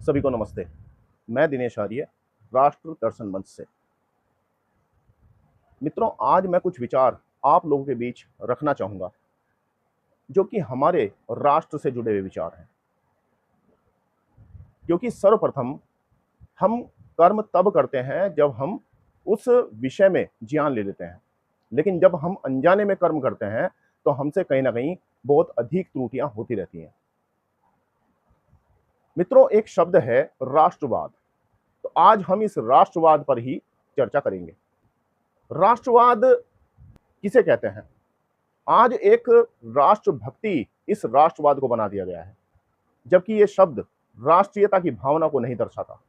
सभी को नमस्ते। मैं दिनेश आर्य, राष्ट्र दर्शन मंच से। मित्रों, आज मैं कुछ विचार आप लोगों के बीच रखना चाहूँगा जो कि हमारे राष्ट्र से जुड़े हुए विचार हैं। क्योंकि सर्वप्रथम हम कर्म तब करते हैं जब हम उस विषय में ज्ञान ले लेते हैं, लेकिन जब हम अनजाने में कर्म करते हैं तो हमसे कहीं ना कहीं बहुत अधिक त्रुटियां होती रहती हैं। मित्रों, एक शब्द है राष्ट्रवाद। तो आज हम इस राष्ट्रवाद पर ही चर्चा करेंगे। राष्ट्रवाद किसे कहते हैं? आज एक राष्ट्रभक्ति इस राष्ट्रवाद को बना दिया गया है, जबकि यह शब्द राष्ट्रीयता की भावना को नहीं दर्शाता।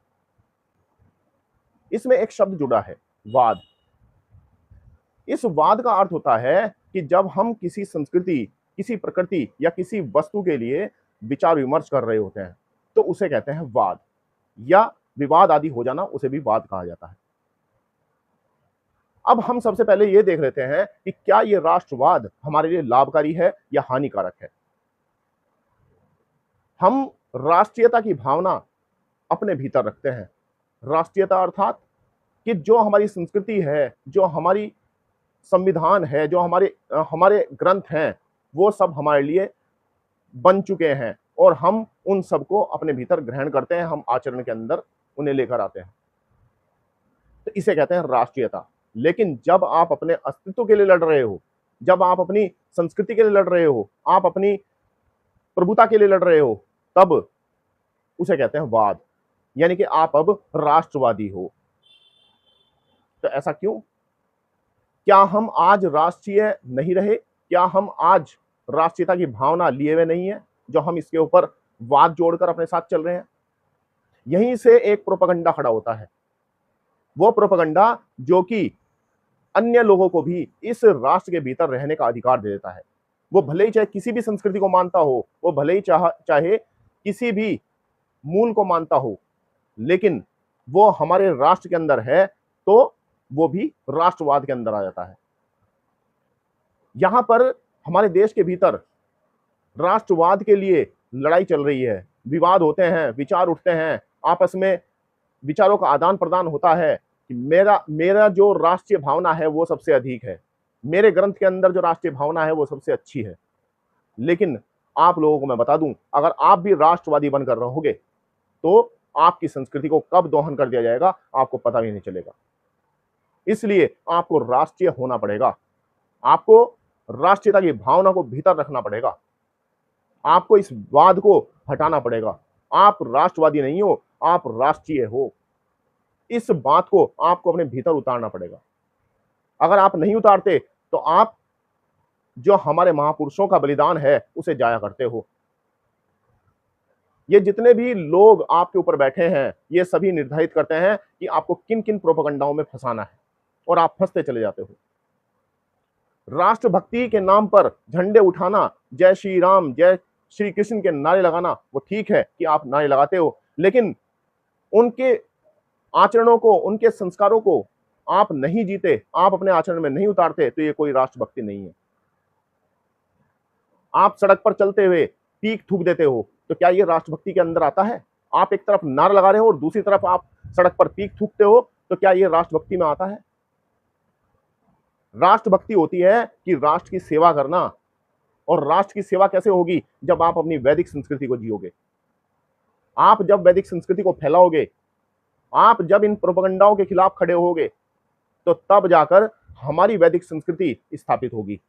इसमें एक शब्द जुड़ा है, वाद। इस वाद का अर्थ होता है कि जब हम किसी संस्कृति, किसी प्रकृति या किसी वस्तु के लिए विचार विमर्श कर रहे होते हैं तो उसे कहते हैं वाद, या विवाद आदि हो जाना उसे भी वाद कहा जाता है। अब हम सबसे पहले यह देख लेते हैं कि क्या यह राष्ट्रवाद हमारे लिए लाभकारी है या हानिकारक है। हम राष्ट्रीयता की भावना अपने भीतर रखते हैं। राष्ट्रीयता अर्थात कि जो हमारी संस्कृति है, जो हमारी संविधान है, जो हमारे ग्रंथ हैं, वो सब हमारे लिए बन चुके हैं और हम उन सबको अपने भीतर ग्रहण करते हैं, हम आचरण के अंदर उन्हें लेकर आते हैं। तो इसे कहते हैं राष्ट्रीयता। लेकिन जब आप अपने अस्तित्व के लिए लड़ रहे हो, जब आप अपनी संस्कृति के लिए लड़ रहे हो, आप अपनी प्रभुता के लिए लड़ रहे हो, तब उसे कहते हैं वाद, यानी कि आप अब राष्ट्रवादी हो। तो ऐसा क्यों? क्या हम आज राष्ट्रीय नहीं रहे? क्या हम आज राष्ट्रीयता की भावना लिए हुए नहीं है, जो हम इसके ऊपर वाद जोड़कर अपने साथ चल रहे हैं? यहीं से एक प्रोपेगेंडा खड़ा होता है, वो प्रोपेगेंडा जो कि अन्य लोगों को भी इस राष्ट्र के भीतर रहने का अधिकार दे देता है। वो भले ही चाहे किसी भी संस्कृति को मानता हो, वो भले ही चाहे किसी भी मूल को मानता हो, लेकिन वो हमारे राष्ट्र के अंदर है तो वो भी राष्ट्रवाद के अंदर आ जाता है। यहां पर हमारे देश के भीतर राष्ट्रवाद के लिए लड़ाई चल रही है, विवाद होते हैं, विचार उठते हैं, आपस में विचारों का आदान प्रदान होता है कि मेरा जो राष्ट्रीय भावना है वो सबसे अधिक है, मेरे ग्रंथ के अंदर जो राष्ट्रीय भावना है वो सबसे अच्छी है। लेकिन आप लोगों को मैं बता दूं, अगर आप भी राष्ट्रवादी बनकर रहोगे तो आपकी संस्कृति को कब दोहन कर दिया जाएगा आपको पता भी नहीं चलेगा। इसलिए आपको राष्ट्रीय होना पड़ेगा, आपको राष्ट्रीयता की भावना को भीतर रखना पड़ेगा, आपको इस वाद को हटाना पड़ेगा। आप राष्ट्रवादी नहीं हो, आप राष्ट्रीय हो। इस बात को आपको अपने भीतर उतारना पड़ेगा। अगर आप नहीं उतारते तो आप जो हमारे महापुरुषों का बलिदान है उसे जाया करते हो। ये जितने भी लोग आपके ऊपर बैठे हैं, ये सभी निर्धारित करते हैं कि आपको किन किन प्रोपेगेंडाओं में फंसाना है, और आप फंसते चले जाते हो। राष्ट्रभक्ति के नाम पर झंडे उठाना, जय श्री राम, जय श्री कृष्ण के नारे लगाना, वो ठीक है कि आप नारे लगाते हो, लेकिन उनके आचरणों को, उनके संस्कारों को आप नहीं जीते, आप अपने आचरण में नहीं उतारते, तो ये कोई राष्ट्रभक्ति नहीं है। आप सड़क पर चलते हुए पीक थूक देते हो, तो क्या ये राष्ट्रभक्ति के अंदर आता है? आप एक तरफ नारा लगा रहे हो और दूसरी तरफ आप सड़क पर पीक थूकते हो, तो क्या ये राष्ट्रभक्ति में आता है? राष्ट्रभक्ति होती है कि राष्ट्र की सेवा करना, और राष्ट्र की सेवा कैसे होगी? जब आप अपनी वैदिक संस्कृति को जियोगे, आप जब वैदिक संस्कृति को फैलाओगे, आप जब इन प्रोपेगेंडाओं के खिलाफ खड़े होगे, तो तब जाकर हमारी वैदिक संस्कृति स्थापित होगी।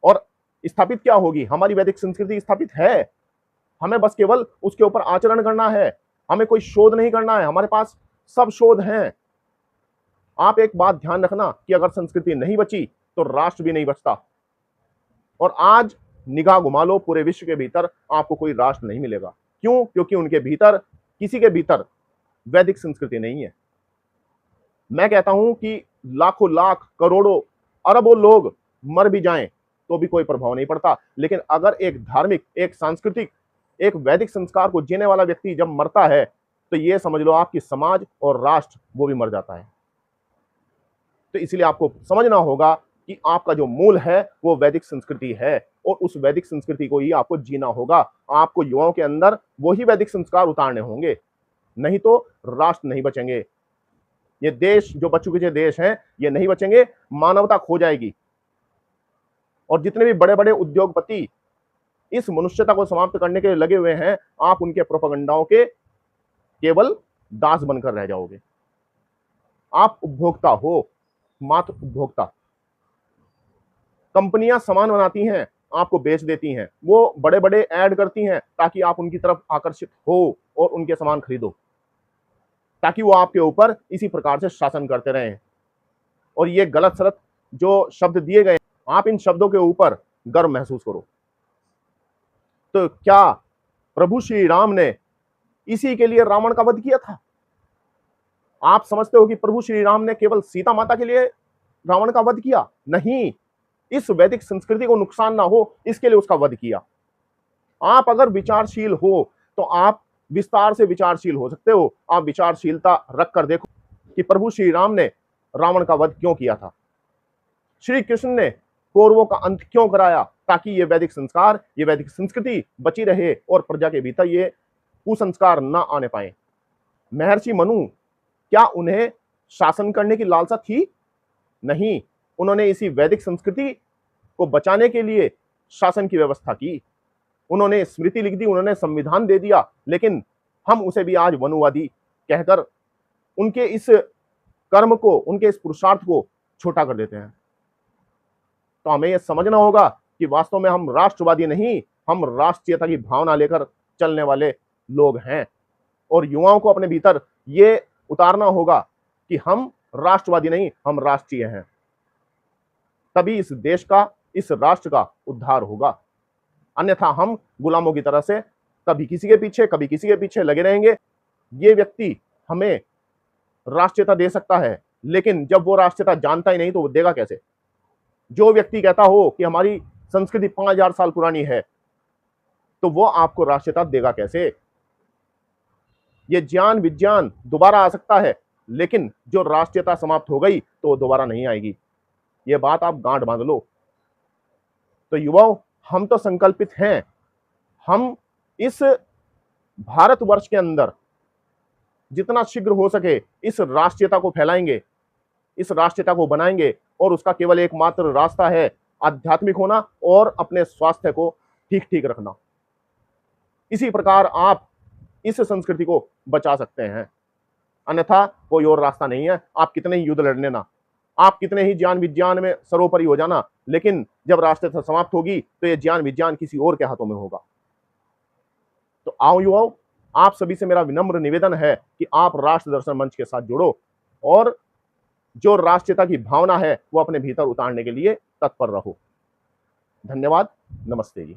और स्थापित क्या होगी? हमारी वैदिक संस्कृति स्थापित है, हमें बस केवल उसके ऊपर आचरण करना है, हमें कोई शोध नहीं करना है, हमारे पास सब शोध हैं। आप एक बात ध्यान रखना कि अगर संस्कृति नहीं बची तो राष्ट्र भी नहीं बचता। और आज निगाह घुमा लो, पूरे विश्व के भीतर आपको कोई राष्ट्र नहीं मिलेगा। क्यों? क्योंकि उनके भीतर, किसी के भीतर वैदिक संस्कृति नहीं है। मैं कहता हूं कि लाखों लाख, करोड़ों, अरबों लोग मर भी जाएं तो भी कोई प्रभाव नहीं पड़ता, लेकिन अगर एक धार्मिक, एक सांस्कृतिक, एक वैदिक संस्कार को जीने वाला व्यक्ति जब मरता है तो ये समझ लो आपकी समाज और राष्ट्र वो भी मर जाता है। तो इसलिए आपको समझना होगा कि आपका जो मूल है वो वैदिक संस्कृति है और उस वैदिक संस्कृति को ही आपको जीना होगा। आपको युवाओं के अंदर वही वैदिक संस्कार उतारने होंगे, नहीं तो राष्ट्र नहीं बचेंगे। ये देश, जो बच चुके देश हैं, ये नहीं बचेंगे, मानवता खो जाएगी। और जितने भी बड़े बड़े उद्योगपति इस मनुष्यता को समाप्त करने के लिए लगे हुए हैं, आप उनके प्रोपेगेंडाओं के केवल दास बनकर रह जाओगे। आप उपभोक्ता हो, मात्र उपभोक्ता। कंपनियां सामान बनाती हैं, आपको बेच देती हैं, वो बड़े बड़े ऐड करती हैं ताकि आप उनकी तरफ आकर्षित हो और उनके सामान खरीदो, ताकि वो आपके ऊपर इसी प्रकार से शासन करते रहें। और ये गलत सलत जो शब्द दिए गए, आप इन शब्दों के ऊपर गर्व महसूस करो। तो क्या प्रभु श्री राम ने इसी के लिए रावण का वध किया था? आप समझते हो कि प्रभु श्री राम ने केवल सीता माता के लिए रावण का वध किया? नहीं, इस वैदिक संस्कृति को नुकसान ना हो इसके लिए उसका वध किया। आप अगर विचारशील हो तो आप विस्तार से विचारशील हो सकते हो। आप विचारशीलता रख कर देखो कि प्रभु श्री राम ने रावण का वध क्यों किया था। श्री कृष्ण ने कौरवों का अंत क्यों कराया? ताकि ये वैदिक संस्कार, ये वैदिक संस्कृति बची रहे और प्रजा के भीतर ये कुसंस्कार ना आने पाए। महर्षि मनु, क्या उन्हें शासन करने की लालसा थी? नहीं, उन्होंने इसी वैदिक संस्कृति को बचाने के लिए शासन की व्यवस्था की। उन्होंने स्मृति लिख दी, उन्होंने संविधान दे दिया, लेकिन हम उसे भी आज वनुवादी कहकर उनके इस कर्म को, उनके इस पुरुषार्थ को छोटा कर देते हैं। तो हमें यह समझना होगा कि वास्तव में हम राष्ट्रवादी नहीं, हम राष्ट्रीयता की भावना लेकर चलने वाले लोग हैं। और युवाओं को अपने भीतर ये उतारना होगा कि हम राष्ट्रवादी नहीं, हम राष्ट्रीय हैं। तभी इस देश का, इस राष्ट्र का उद्धार होगा। अन्यथा हम गुलामों की तरह से कभी किसी के पीछे, कभी किसी के पीछे लगे रहेंगे। ये व्यक्ति हमें राष्ट्रीयता दे सकता है, लेकिन जब वो राष्ट्रीयता जानता ही नहीं तो वो देगा कैसे? जो व्यक्ति कहता हो कि हमारी संस्कृति 5000 साल पुरानी है, तो वो आपको राष्ट्रीयता देगा कैसे? ये ज्ञान विज्ञान दोबारा आ सकता है, लेकिन जो राष्ट्रीयता समाप्त हो गई तो वो दोबारा नहीं आएगी। ये बात आप गांठ बांध लो। तो युवाओं, हम तो संकल्पित हैं, हम इस भारतवर्ष के अंदर जितना शीघ्र हो सके इस राष्ट्रीयता को फैलाएंगे, इस राष्ट्रीयता को बनाएंगे, और उसका केवल एकमात्र रास्ता है आध्यात्मिक होना और अपने स्वास्थ्य को ठीक ठीक रखना। इसी प्रकार आप इस संस्कृति को बचा सकते हैं, अन्यथा कोई और रास्ता नहीं है। आप कितने ही युद्ध लड़ लेना, आप कितने ही ज्ञान विज्ञान में सर्वोपरि हो जाना, लेकिन जब राष्ट्रीयता समाप्त होगी तो ये ज्ञान विज्ञान किसी और के हाथों में होगा। तो आओ युवाओं, आप सभी से मेरा विनम्र निवेदन है कि आप राष्ट्र दर्शन मंच के साथ जुड़ो और जो राष्ट्रीयता की भावना है वो अपने भीतर उतारने के लिए तत्पर रहो। धन्यवाद। नमस्ते जी।